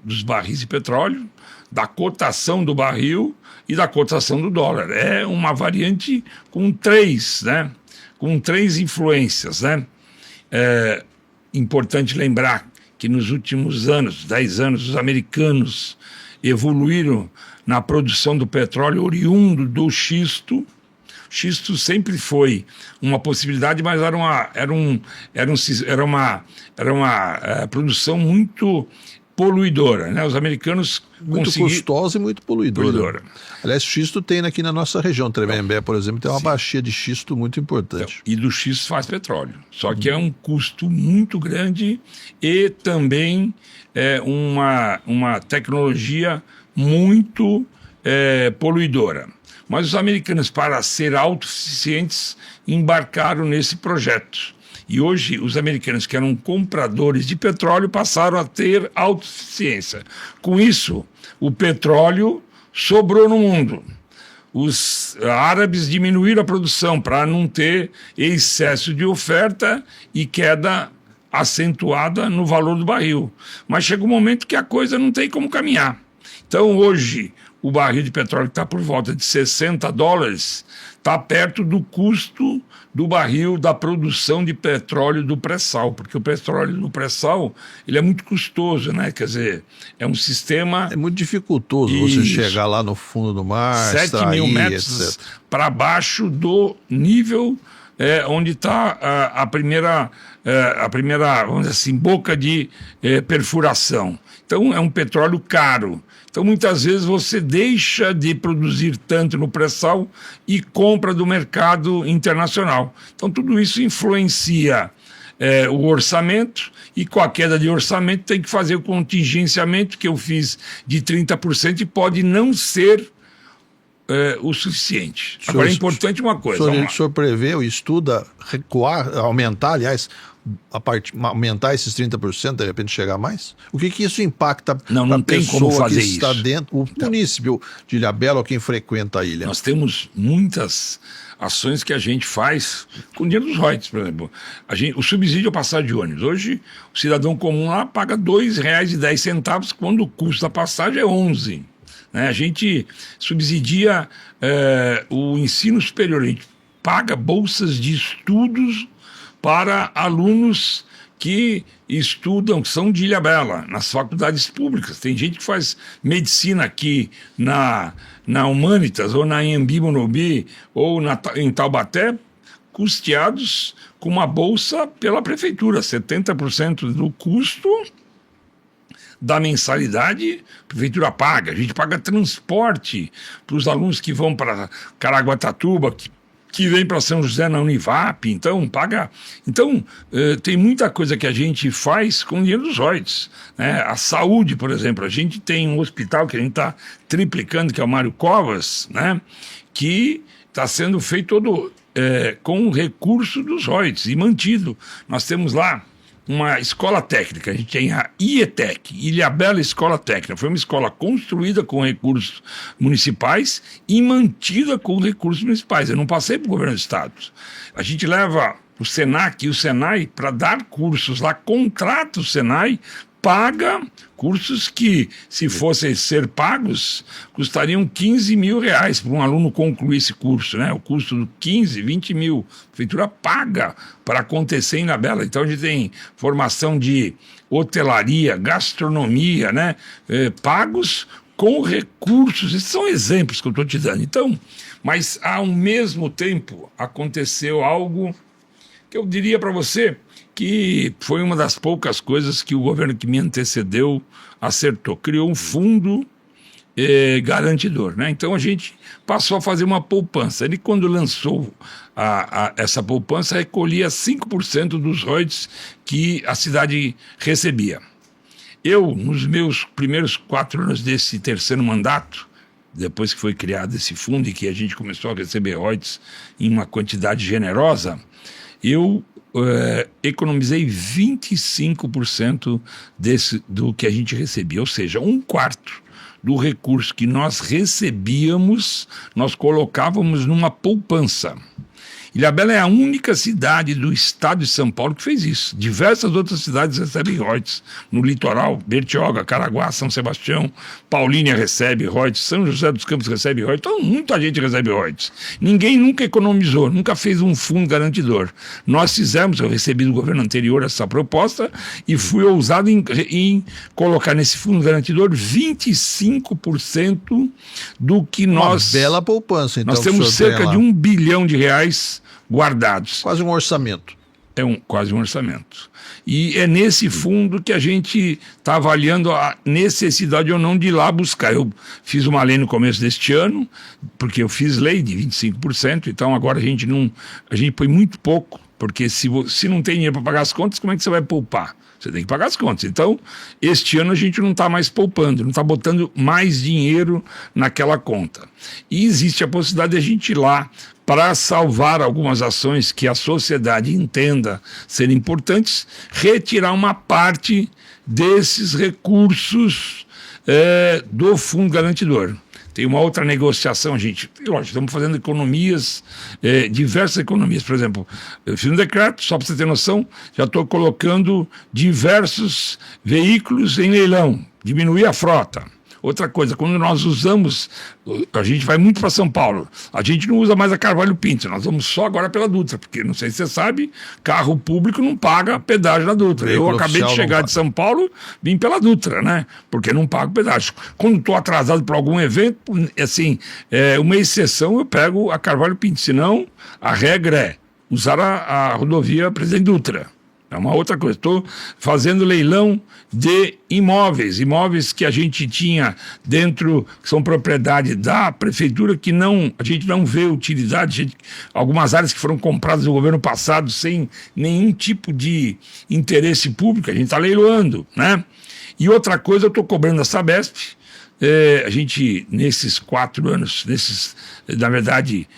dos barris de petróleo, da cotação do barril e da cotação do dólar. É uma variante com 3, né? Com 3 influências, né? Importante lembrar que nos últimos anos, 10 anos, os americanos evoluíram na produção do petróleo oriundo do xisto. Xisto sempre foi uma possibilidade, mas era uma produção muito poluidora, né? Os americanos muito custosa e muito poluidora. Aliás, xisto tem aqui na nossa região, Tremembé, por exemplo, tem uma bacia de xisto muito importante. Então, e do xisto faz petróleo, só que é um custo muito grande e também uma tecnologia muito poluidora. Mas os americanos, para ser autossuficientes, embarcaram nesse projeto. E hoje, os americanos, que eram compradores de petróleo, passaram a ter autossuficiência. Com isso, o petróleo sobrou no mundo. Os árabes diminuíram a produção para não ter excesso de oferta e queda acentuada no valor do barril. Mas chega um momento que a coisa não tem como caminhar. Então, hoje, o barril de petróleo que está por volta de $60 está perto do custo do barril da produção de petróleo do pré-sal, porque o petróleo do pré-sal ele é muito custoso, né? Quer dizer, é um sistema... É muito dificultoso você chegar lá no fundo do mar, 7.000 metros para baixo do nível onde está a primeira, vamos dizer assim, boca de perfuração. Então, é um petróleo caro. Então, muitas vezes, você deixa de produzir tanto no pré-sal e compra do mercado internacional. Então, tudo isso influencia o orçamento, e com a queda de orçamento tem que fazer o contingenciamento que eu fiz de 30% e pode não ser o suficiente. Agora, é importante uma coisa. O senhor prevê ou estuda recuar, aumentar, aliás, aumentar esses 30%, de repente chegar mais? O que isso impacta para a pessoa que está dentro, o município de Ilhabela ou quem frequenta a ilha? Nós temos muitas ações que a gente faz com o dinheiro dos royalties, por exemplo. O subsídio à passagem de ônibus. Hoje, o cidadão comum lá paga R$ 2,10, quando o custo da passagem é 11. Né? A gente subsidia o ensino superior, a gente paga bolsas de estudos para alunos que estudam, que são de Ilhabela, nas faculdades públicas. Tem gente que faz medicina aqui na Humanitas, ou na Anhembi Morumbi, ou em Taubaté, custeados com uma bolsa pela prefeitura, 70% do custo da mensalidade, a prefeitura paga. A gente paga transporte para os alunos que vão para Caraguatatuba, que vem para São José na Univap, então paga. Então, tem muita coisa que a gente faz com o dinheiro dos royalties. Né? A saúde, por exemplo, a gente tem um hospital que a gente está triplicando, que é o Mário Covas, né? Que está sendo feito todo com o recurso dos royalties e mantido. Nós temos lá uma escola técnica, a gente tem a IETEC, Ilhabela Escola Técnica. Foi uma escola construída com recursos municipais e mantida com recursos municipais. Eu não passei para o governo do estado. A gente leva o SENAC e o SENAI para dar cursos lá, contrata o SENAI, paga cursos que, se fossem ser pagos, custariam R$15 mil para um aluno concluir esse curso, né? O custo de 15, 20 mil. A prefeitura paga para acontecer em Ilhabela. Então, a gente tem formação de hotelaria, gastronomia, né? Pagos com recursos. Esses são exemplos que eu estou te dando. Então, mas, ao mesmo tempo, aconteceu algo que eu diria para você que foi uma das poucas coisas que o governo que me antecedeu acertou. Criou um fundo garantidor, né? Então a gente passou a fazer uma poupança. Ele, quando lançou essa poupança, recolhia 5% dos royalties que a cidade recebia. Eu, nos meus primeiros 4 anos desse terceiro mandato, depois que foi criado esse fundo e que a gente começou a receber royalties em uma quantidade generosa, eu economizei 25% do que a gente recebia, ou seja, 1/4 do recurso que nós recebíamos, nós colocávamos numa poupança. Ilhabela é a única cidade do estado de São Paulo que fez isso. Diversas outras cidades recebem royalties. No litoral, Bertioga, Caraguá, São Sebastião, Paulínia recebe royalties, São José dos Campos recebe royalties. Então, muita gente recebe royalties. Ninguém nunca economizou, nunca fez um fundo garantidor. Nós fizemos, eu recebi do governo anterior essa proposta e fui ousado em colocar nesse fundo garantidor 25% do que nós... Uma bela poupança, então. Nós temos cerca de R$1 bilhão guardados. Quase um orçamento. Quase um orçamento. E é nesse fundo que a gente está avaliando a necessidade ou não de ir lá buscar. Eu fiz uma lei no começo deste ano, porque eu fiz lei de 25%, então agora a gente põe muito pouco, porque se não tem dinheiro para pagar as contas, como é que você vai poupar? Você tem que pagar as contas. Então, este ano a gente não está mais poupando, não está botando mais dinheiro naquela conta. E existe a possibilidade de a gente ir lá para salvar algumas ações que a sociedade entenda serem importantes, retirar uma parte desses recursos do fundo garantidor. Tem uma outra negociação, gente. Lógico, estamos fazendo economias, diversas economias. Por exemplo, eu fiz um decreto, só para você ter noção, já estou colocando diversos veículos em leilão, diminuir a frota. Outra coisa, quando nós usamos, a gente vai muito para São Paulo, a gente não usa mais a Carvalho Pinto, nós vamos só agora pela Dutra, porque não sei se você sabe, carro público não paga pedágio na Dutra. Veículo Eu acabei de chegar de São Paulo, vim pela Dutra, né? Porque não pago pedágio. Quando estou atrasado para algum evento, assim, uma exceção, eu pego a Carvalho Pinto, senão a regra é usar a rodovia Presidente Dutra. É uma outra coisa. Estou fazendo leilão de imóveis que a gente tinha dentro, que são propriedade da prefeitura, que a gente não vê utilidade. Algumas áreas que foram compradas no governo passado sem nenhum tipo de interesse público, a gente está leiloando, né? E outra coisa, eu estou cobrando a Sabesp. A gente, nesses 4 anos, na verdade,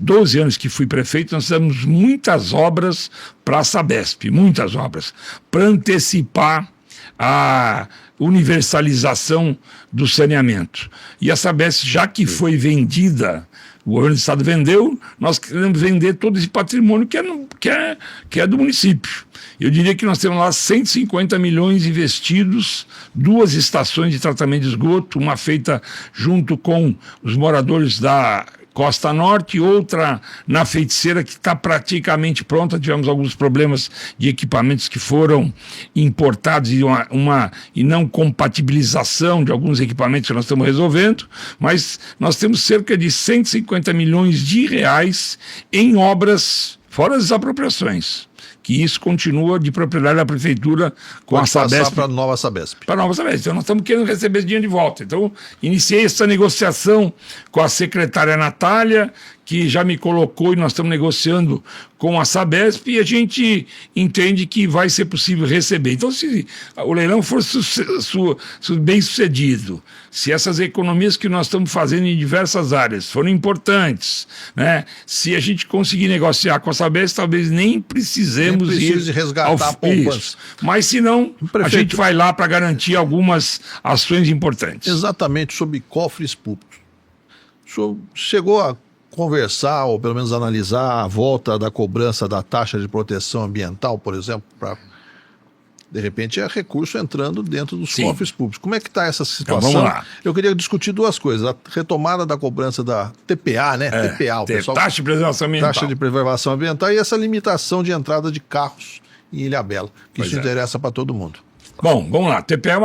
12 anos que fui prefeito, nós fizemos muitas obras para a Sabesp, muitas obras, para antecipar a universalização do saneamento. E a Sabesp, já que foi vendida, o governo do estado vendeu, nós queremos vender todo esse patrimônio que é do município. Eu diria que nós temos lá 150 milhões investidos, 2 estações de tratamento de esgoto, uma feita junto com os moradores da Costa Norte, outra na Feiticeira, que está praticamente pronta. Tivemos alguns problemas de equipamentos que foram importados e não compatibilização de alguns equipamentos que nós estamos resolvendo, mas nós temos cerca de 150 milhões de reais em obras, fora as apropriações, que isso continua de propriedade da prefeitura com a Sabesp. Para a nova Sabesp. Para a nova Sabesp. Então, nós estamos querendo receber esse dinheiro de volta. Então, iniciei essa negociação com a secretária Natália, que já me colocou, e nós estamos negociando com a Sabesp, e a gente entende que vai ser possível receber. Então, se o leilão for bem sucedido, se essas economias que nós estamos fazendo em diversas áreas forem importantes, né? Se a gente conseguir negociar com a Sabesp, talvez nem precisemos ir resgatar a poupança. Mas se não, a gente vai lá para garantir algumas ações importantes. Exatamente, sobre cofres públicos. O senhor chegou a conversar, ou pelo menos analisar a volta da cobrança da taxa de proteção ambiental, por exemplo, para, de repente, recurso entrando dentro dos cofres públicos. Como é que está essa situação? Então, vamos lá. Eu queria discutir 2 coisas. A retomada da cobrança da TPA, né? TPA, o pessoal, taxa de preservação ambiental. Taxa de preservação ambiental, e essa limitação de entrada de carros em Ilhabela, que isso interessa para todo mundo. Bom, vamos lá. TPA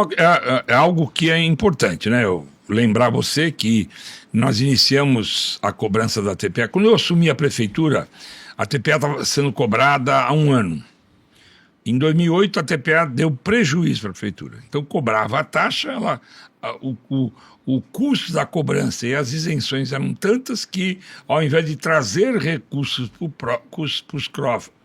é algo que é importante, né? Eu lembrar você que nós iniciamos a cobrança da TPA. Quando eu assumi a prefeitura, a TPA estava sendo cobrada há 1 ano. Em 2008, a TPA deu prejuízo para a prefeitura. Então, cobrava a taxa, o custo da cobrança e as isenções eram tantas que, ao invés de trazer recursos para os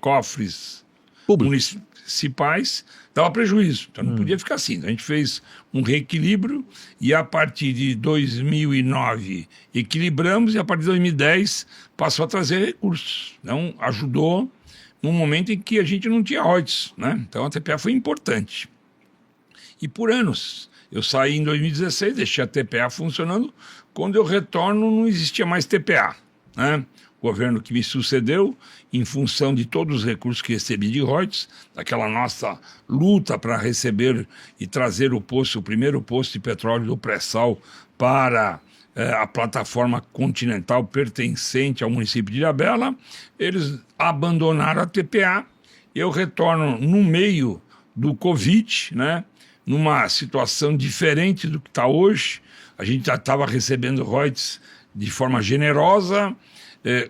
cofres municipais, dava prejuízo. Então, não podia ficar assim. A gente fez um reequilíbrio e, a partir de 2009, equilibramos, e a partir de 2010 passou a trazer recursos. Então, ajudou num momento em que a gente não tinha royalties, né? Então, a TPA foi importante. E por anos, eu saí em 2016, deixei a TPA funcionando. Quando eu retorno, não existia mais TPA, né? O governo que me sucedeu, em função de todos os recursos que recebi de royalties, daquela nossa luta para receber e trazer o primeiro poço de petróleo do pré-sal para a plataforma continental pertencente ao município de Ilhabela, eles abandonaram a TPA. Eu retorno no meio do Covid, né, numa situação diferente do que está hoje. A gente já estava recebendo royalties de forma generosa,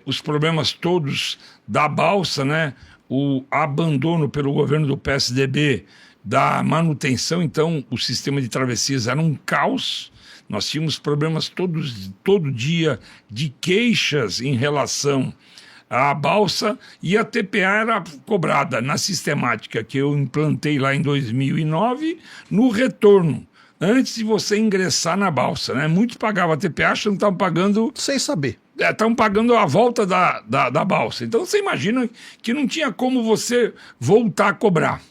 os problemas todos da balsa, né, o abandono pelo governo do PSDB da manutenção. Então o sistema de travessias era um caos. Nós tínhamos problemas todo dia de queixas em relação à balsa, e a TPA era cobrada na sistemática que eu implantei lá em 2009, no retorno, antes de você ingressar na balsa, né? Muitos pagavam a TPA achando que estavam pagando... Sem saber. Estavam pagando a volta da balsa. Então você imagina que não tinha como você voltar a cobrar.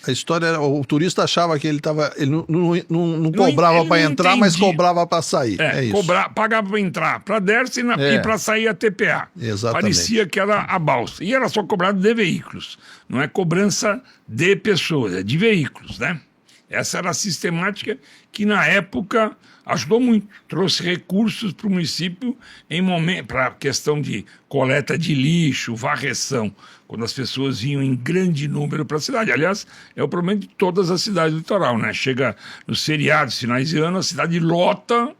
A história era, o turista achava que ele não cobrava para entrar, mas cobrava para sair. É isso. Pagava para entrar, para descer e para sair a TPA. Exatamente. Parecia que era a balsa. E era só cobrado de veículos. Não é cobrança de pessoas, é de veículos, né? Essa era a sistemática que, na época, ajudou muito. Trouxe recursos para o município para a questão de coleta de lixo, varreção, quando as pessoas vinham em grande número para a cidade. Aliás, é o problema de todas as cidades do litoral, né? Chega nos feriados, finais de ano, a cidade lota,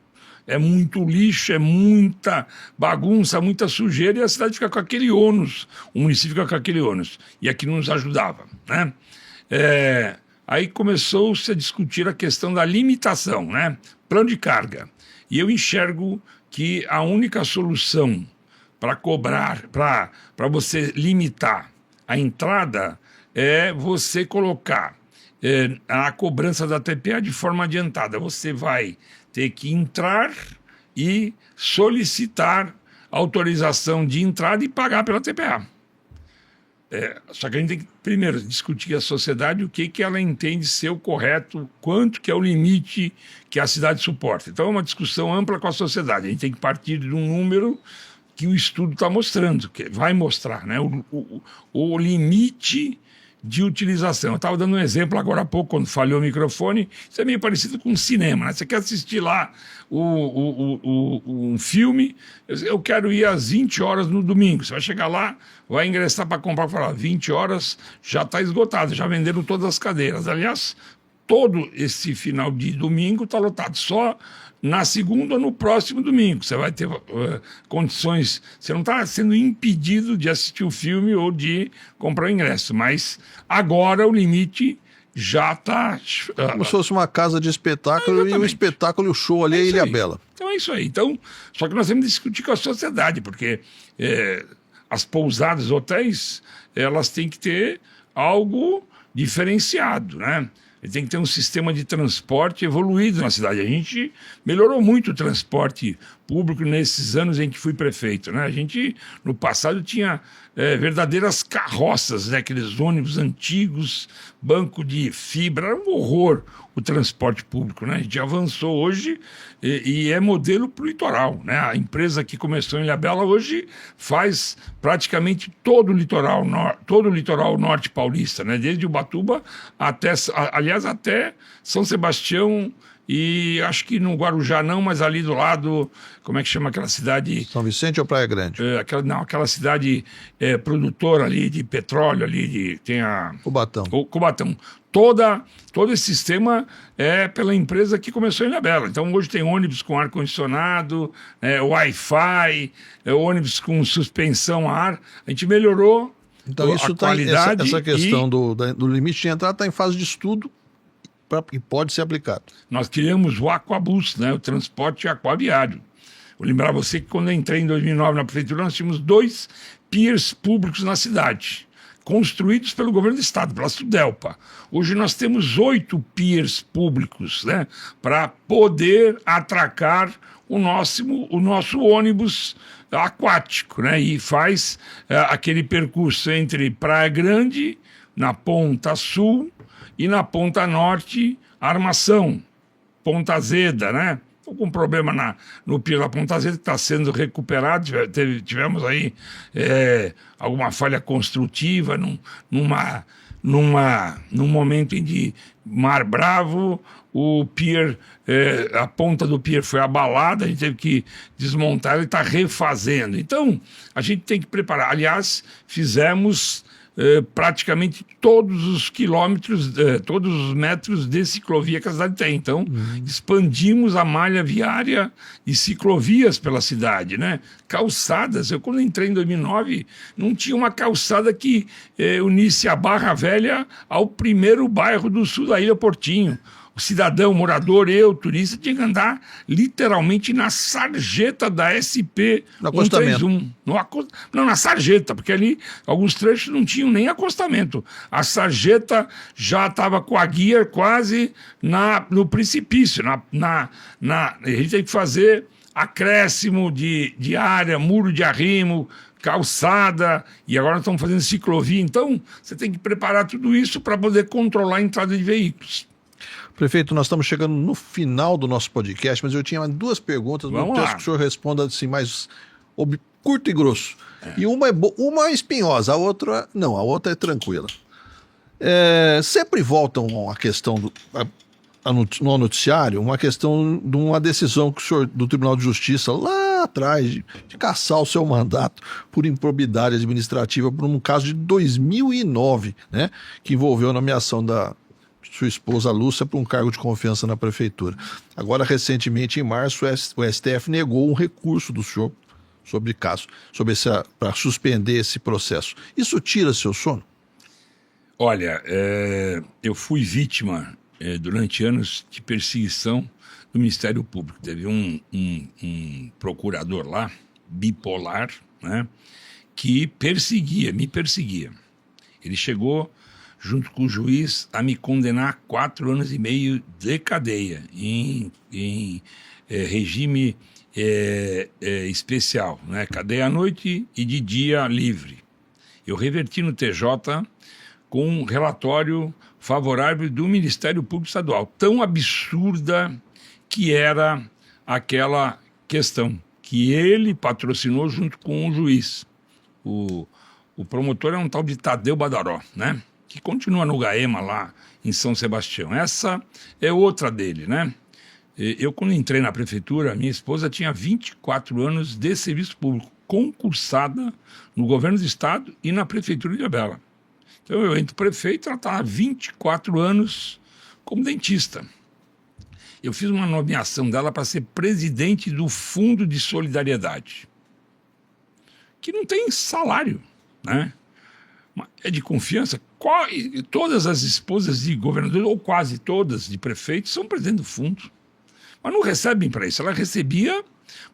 é muito lixo, é muita bagunça, muita sujeira, e a cidade fica com aquele ônus, o município fica com aquele ônus. E aqui não nos ajudava, né? Aí começou-se a discutir a questão da limitação, né? Plano de carga. E eu enxergo que a única solução para cobrar, para você limitar a entrada, é você colocar a cobrança da TPA de forma adiantada. Você vai ter que entrar e solicitar autorização de entrada e pagar pela TPA. Só que a gente tem que, primeiro, discutir a sociedade, o que ela entende ser o correto, quanto que é o limite que a cidade suporta. Então é uma discussão ampla com a sociedade. A gente tem que partir de um número que o estudo está mostrando, que vai mostrar, né? O limite de utilização. Eu estava dando um exemplo agora há pouco, quando falhou o microfone. Isso é meio parecido com um cinema, né? Você quer assistir lá um filme, eu quero ir às 20 horas no domingo. Você vai chegar lá, vai ingressar para comprar, falar, 20 horas já está esgotado, já venderam todas as cadeiras. Aliás, todo esse final de domingo está lotado. Só na segunda ou no próximo domingo você vai ter condições. Você não está sendo impedido de assistir o filme ou de comprar o ingresso, mas agora o limite já está... Como se fosse uma casa de espetáculo, e o espetáculo e o show ali é Ilhabela. Então é isso aí. Então, só que nós temos que discutir com a sociedade, porque as pousadas, hotéis, elas têm que ter algo diferenciado, né? Ele tem que ter um sistema de transporte evoluído na cidade. A gente melhorou muito o transporte público nesses anos em que fui prefeito, né? A gente, no passado, tinha verdadeiras carroças, né? Aqueles ônibus antigos, banco de fibra, era um horror o transporte público, né? A gente avançou hoje e é modelo para o litoral, né? A empresa que começou em Ilhabela hoje faz praticamente todo o litoral norte paulista, né? Desde Ubatuba até, aliás, até São Sebastião e acho que no Guarujá não, mas ali do lado, como é que chama aquela cidade? São Vicente ou Praia Grande? Aquela cidade produtora ali de petróleo, ali tem a... Cubatão. Cubatão. Todo esse sistema é pela empresa que começou em Ilhabela. Então, hoje tem ônibus com ar-condicionado, Wi-Fi, ônibus com suspensão a ar. A gente melhorou então, isso a qualidade. Essa questão do limite de entrada está em fase de estudo e pode ser aplicado. Nós criamos o Aquabus, né, o transporte aquaviário. Vou lembrar você que quando eu entrei em 2009 na prefeitura, nós tínhamos 2 piers públicos na cidade, construídos pelo governo do estado, pela Sudelpa. Hoje nós temos 8 piers públicos, né, para poder atracar o nosso ônibus aquático, né, e faz aquele percurso entre Praia Grande, na ponta sul, e na ponta norte, Armação, Ponta Azeda, né? Estou com um problema no pier da Ponta Azeda que está sendo recuperado. Tivemos aí alguma falha construtiva num momento em de mar bravo, o pier, a ponta do pier foi abalada, a gente teve que desmontar e está refazendo. Então, a gente tem que preparar. Aliás, fizemos praticamente todos os quilômetros, todos os metros de ciclovia que a cidade tem. Então, expandimos a malha viária de ciclovias pela cidade, né? Calçadas. Eu, quando entrei em 2009, não tinha uma calçada que unisse a Barra Velha ao primeiro bairro do sul da Ilha Portinho. O cidadão, morador, turista, tinha que andar literalmente na sarjeta da SP 131. Não, na sarjeta, porque ali alguns trechos não tinham nem acostamento. A sarjeta já estava com a guia quase no precipício. A gente tem que fazer acréscimo de área, muro de arrimo, calçada, e agora nós estamos fazendo ciclovia. Então, você tem que preparar tudo isso para poder controlar a entrada de veículos. Prefeito, nós estamos chegando no final do nosso podcast, mas eu tinha 2 perguntas, Vamos eu lá. acho que o senhor responda assim, mais curto e grosso. E uma é espinhosa, a outra não, a outra é tranquila. Sempre voltam a questão no noticiário, uma questão de uma decisão que o senhor, do Tribunal de Justiça lá atrás de cassar o seu mandato por improbidade administrativa por um caso de 2009, né, que envolveu a nomeação da sua esposa Lúcia para um cargo de confiança na prefeitura. Agora, recentemente, em março, o STF negou um recurso do senhor sobre caso, para suspender esse processo. Isso tira seu sono? Olha, eu fui vítima durante anos de perseguição do Ministério Público. Teve um procurador lá, bipolar, né, que me perseguia. Ele chegou, junto com o juiz, a me condenar a 4 anos e meio de cadeia, em regime especial, né? Cadeia à noite e de dia livre. Eu reverti no TJ com um relatório favorável do Ministério Público Estadual. Tão absurda que era aquela questão, que ele patrocinou junto com o juiz. O promotor é um tal de Tadeu Badaró, né? Que continua no GAEMA lá em São Sebastião. Essa é outra dele, né? Eu, quando entrei na prefeitura, minha esposa tinha 24 anos de serviço público, concursada no governo do estado e na prefeitura de Ilhabela. Então eu entro prefeito, ela está há 24 anos como dentista. Eu fiz uma nomeação dela para ser presidente do Fundo de Solidariedade, que não tem salário, né? É de confiança. Todas as esposas de governadores, ou quase todas de prefeitos, são presidente do fundo. Mas não recebem para isso. Ela recebia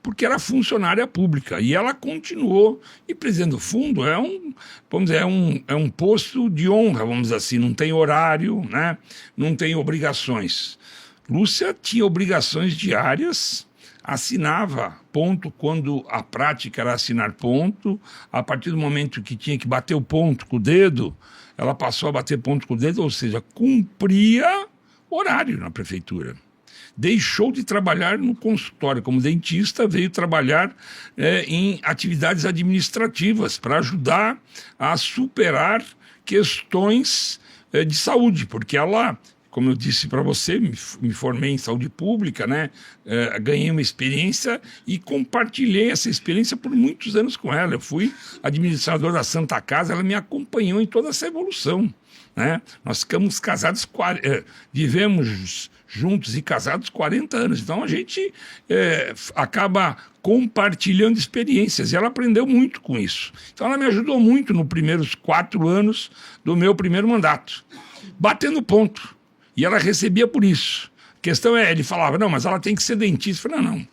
porque era funcionária pública. E ela continuou. E presidente do fundo vamos dizer, é um posto de honra, vamos dizer assim. Não tem horário, né? Não tem obrigações. Lúcia tinha obrigações diárias, assinava ponto quando a prática era assinar ponto. A partir do momento que tinha que bater o ponto com o dedo, ela passou a bater ponto com o dedo, ou seja, cumpria horário na prefeitura. Deixou de trabalhar no consultório como dentista, veio trabalhar em atividades administrativas para ajudar a superar questões de saúde, porque ela, como eu disse para você, me formei em saúde pública, né? Ganhei uma experiência e compartilhei essa experiência por muitos anos com ela. Eu fui administrador da Santa Casa, ela me acompanhou em toda essa evolução, né? Nós ficamos casados, vivemos juntos e casados 40 anos. Então a gente acaba compartilhando experiências e ela aprendeu muito com isso. Então ela me ajudou muito nos primeiros 4 anos do meu primeiro mandato, batendo ponto. E ela recebia por isso. A questão ele falava, não, mas ela tem que ser dentista. Eu falei, não.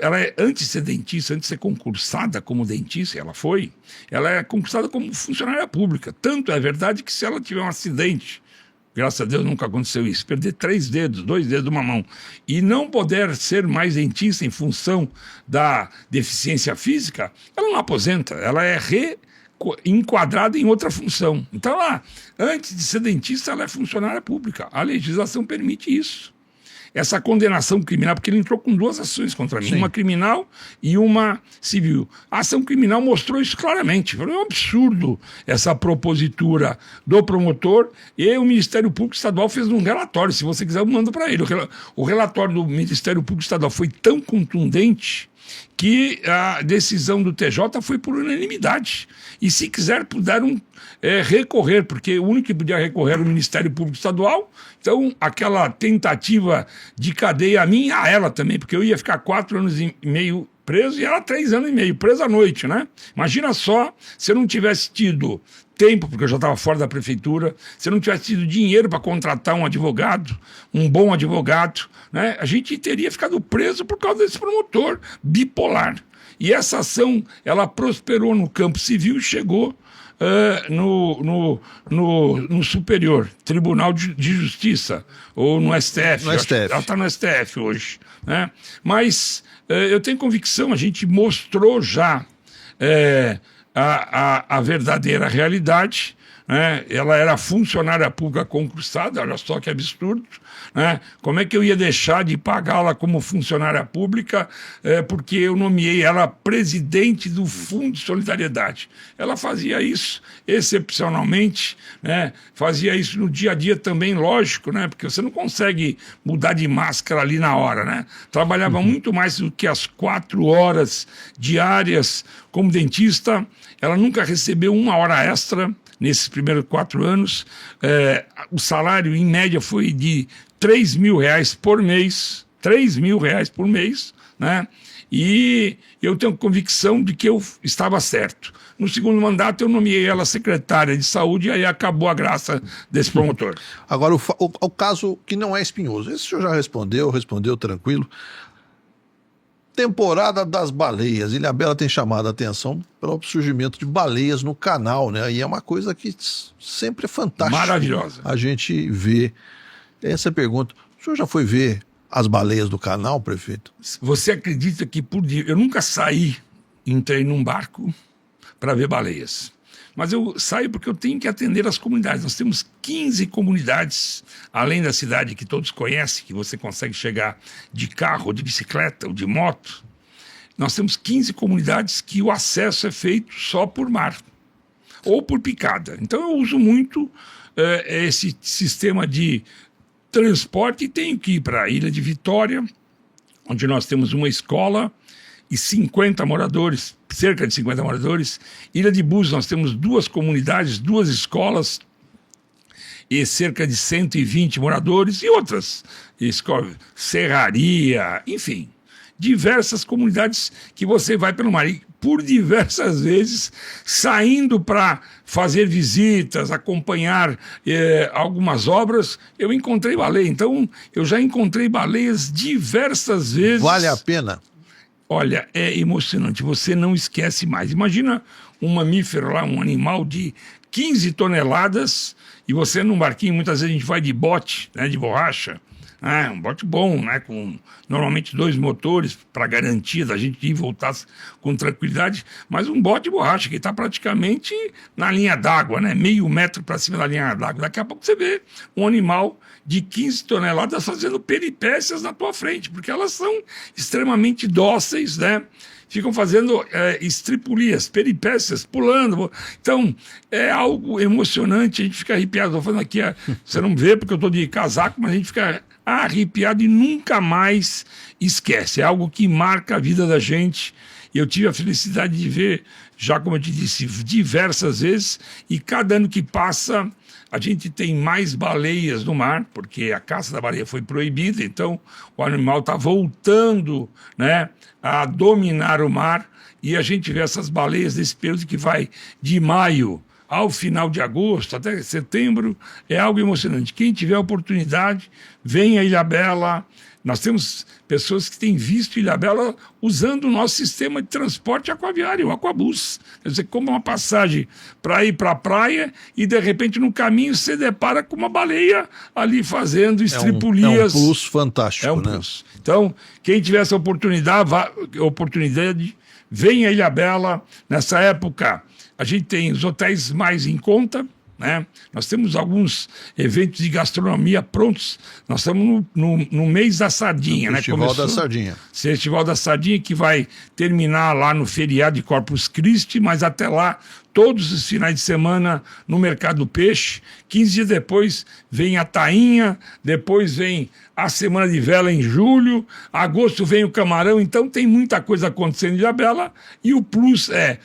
Ela antes de ser dentista, antes de ser concursada como dentista, ela é concursada como funcionária pública. Tanto é verdade que se ela tiver um acidente, graças a Deus nunca aconteceu isso, perder 3 dedos, 2 dedos de uma mão, e não poder ser mais dentista em função da deficiência física, ela não aposenta, ela é enquadrada em outra função. Então, antes de ser dentista, ela é funcionária pública. A legislação permite isso. Essa condenação criminal, porque ele entrou com 2 ações contra mim, uma criminal e uma civil. A ação criminal mostrou isso claramente. Foi um absurdo essa propositura do promotor, e o Ministério Público Estadual fez um relatório. Se você quiser, eu mando para ele. O relatório do Ministério Público Estadual foi tão contundente que a decisão do TJ foi por unanimidade. E se quiser, puderam recorrer, porque o único que podia recorrer era o Ministério Público Estadual. Então, aquela tentativa de cadeia a mim e a ela também, porque eu ia ficar 4 anos e meio preso e ela 3 anos e meio, preso à noite, né? Imagina só se eu não tivesse tido tempo, porque eu já estava fora da prefeitura, se eu não tivesse tido dinheiro para contratar um advogado, um bom advogado, né? A gente teria ficado preso por causa desse promotor bipolar. E essa ação, ela prosperou no campo civil e chegou no Superior, Tribunal de Justiça, ou no STF. No STF. Ela está no STF hoje, né? Mas eu tenho convicção, a gente mostrou já a verdadeira realidade, né? Ela era funcionária pública concursada, olha só que absurdo, né? Como é que eu ia deixar de pagá-la como funcionária pública porque eu nomeei ela presidente do Fundo de Solidariedade? Ela fazia isso excepcionalmente, né? Fazia isso no dia a dia também, lógico, né? Porque você não consegue mudar de máscara ali na hora, né? Trabalhava muito mais do que as 4 horas diárias como dentista. Ela nunca recebeu 1 hora extra nesses primeiros 4 anos. O salário, em média, foi de R$3.000 por mês. R$3.000 por mês, né? E eu tenho convicção de que eu estava certo. No segundo mandato, eu nomeei ela secretária de saúde e aí acabou a graça desse promotor. Agora, o caso que não é espinhoso. Esse o senhor já respondeu tranquilo. Temporada das baleias. Ilhabela tem chamado a atenção pelo surgimento de baleias no canal, né? E é uma coisa que sempre é fantástica. Maravilhosa. A gente vê. Essa pergunta. O senhor já foi ver as baleias do canal, prefeito? Você acredita que eu nunca entrei num barco para ver baleias. Mas eu saio porque eu tenho que atender as comunidades. Nós temos 15 comunidades, além da cidade que todos conhecem, que você consegue chegar de carro, ou de bicicleta, ou de moto. Nós temos 15 comunidades que o acesso é feito só por mar, ou por picada. Então eu uso muito esse sistema de transporte e tenho que ir para a Ilha de Vitória, onde nós temos uma escola e 50 moradores, cerca de 50 moradores. Ilha de Búzios, nós temos 2 comunidades, 2 escolas e cerca de 120 moradores e outras, serraria, enfim, diversas comunidades que você vai pelo mar. E por diversas vezes, saindo para fazer visitas, acompanhar algumas obras, eu encontrei baleia. Então, eu já encontrei baleias diversas vezes. Vale a pena? Olha, é emocionante, você não esquece mais. Imagina um mamífero lá, um animal de 15 toneladas, e você num barquinho, muitas vezes a gente vai de bote, né, de borracha, um bote bom, né, com normalmente 2 motores para garantia da gente ir e voltar com tranquilidade, mas um bote de borracha que está praticamente na linha d'água, né, meio metro para cima da linha d'água. Daqui a pouco você vê um animal de 15 toneladas fazendo peripécias na tua frente, porque elas são extremamente dóceis, né? Ficam fazendo estripulias, peripécias, pulando. Então, é algo emocionante, a gente fica arrepiado. Estou falando aqui, você não vê porque eu estou de casaco, mas a gente fica arrepiado e nunca mais esquece. É algo que marca a vida da gente. Eu tive a felicidade de ver, já como eu te disse, diversas vezes, e cada ano que passa, a gente tem mais baleias no mar, porque a caça da baleia foi proibida, então o animal está voltando, né, a dominar o mar, e a gente vê essas baleias nesse período que vai de maio ao final de agosto, até setembro, é algo emocionante. Quem tiver oportunidade, venha a Ilhabela. Nós temos pessoas que têm visto Ilhabela usando o nosso sistema de transporte aquaviário, o Aquabus. Quer dizer, como uma passagem para ir para a praia e, de repente, no caminho, você depara com uma baleia ali fazendo estripulias. É um plus fantástico, é um né? plus. Então, quem tiver essa oportunidade, venha a Ilhabela. Nessa época, a gente tem os hotéis mais em conta, né? Nós temos alguns eventos de gastronomia prontos. Nós estamos no mês da sardinha, né? Festival da Sardinha. Festival da Sardinha, que vai terminar lá no feriado de Corpus Christi, mas até lá, todos os finais de semana no Mercado do Peixe. 15 dias depois vem a tainha, depois vem a Semana de Vela em julho, agosto vem o camarão. Então tem muita coisa acontecendo em Ilhabela e o plus é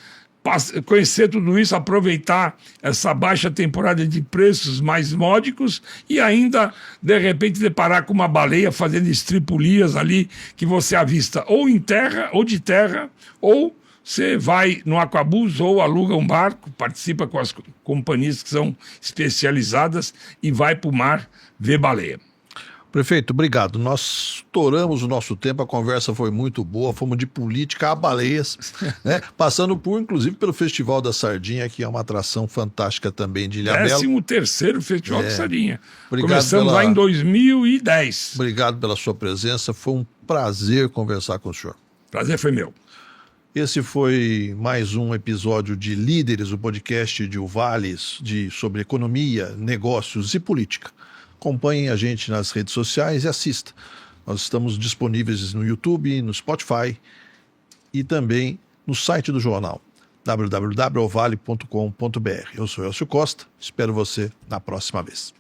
conhecer tudo isso, aproveitar essa baixa temporada de preços mais módicos e ainda, de repente, deparar com uma baleia fazendo estripulias ali que você avista ou em terra, ou de terra, ou você vai no Aquabus ou aluga um barco, participa com as companhias que são especializadas e vai para o mar ver baleia. Prefeito, obrigado. Nós estouramos o nosso tempo, a conversa foi muito boa, fomos de política a baleias, né? Passando inclusive, pelo Festival da Sardinha, que é uma atração fantástica também de Ilhabela. 13º Festival da Sardinha. Obrigado. Começamos lá em 2010. Obrigado pela sua presença, foi um prazer conversar com o senhor. Prazer foi meu. Esse foi mais um episódio de Líderes, o podcast de Vales sobre economia, negócios e política. Acompanhem a gente nas redes sociais e assista. Nós estamos disponíveis no YouTube, no Spotify e também no site do jornal, www.ovale.com.br. Eu sou Elcio Costa, espero você na próxima vez.